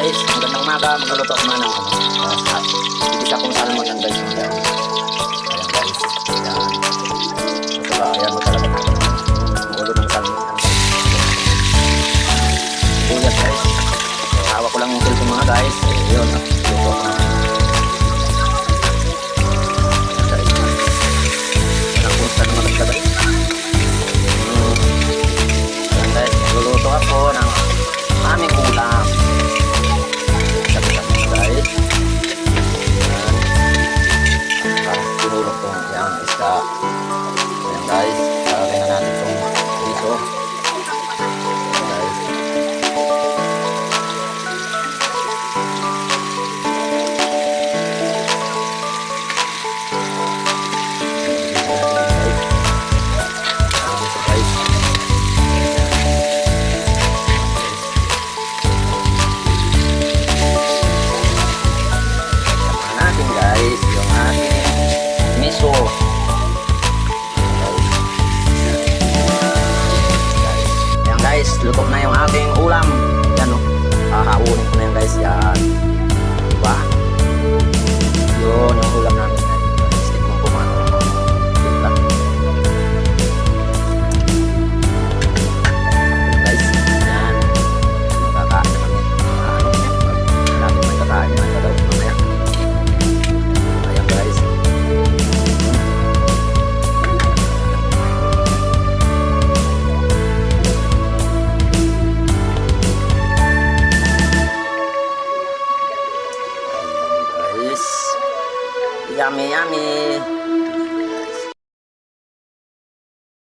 guys, magandang umaga, magluluto ako na ng isa kong salmon yan guys. Ayan guys, ayan. Ito ba, ayan, magkalagay na ako ng ulo ng salmon yan guys. Buyas guys. So, hawak ko lang yung cellphone mga guys. Yun, luto ko na. Ayan guys. Walang punta naman ang guys. Ayan guys, magluluto ako ng aming ulam. Sabi-sabi guys. Ayan. Parang pinulog ko yung isda. Ayan guys, lalagay na natin itong riso. Ayan guys. Luto na yung ating ulam. Yan o. Hahaunin ko na yan guys. Yan. Diba? Yun yung ulam namin.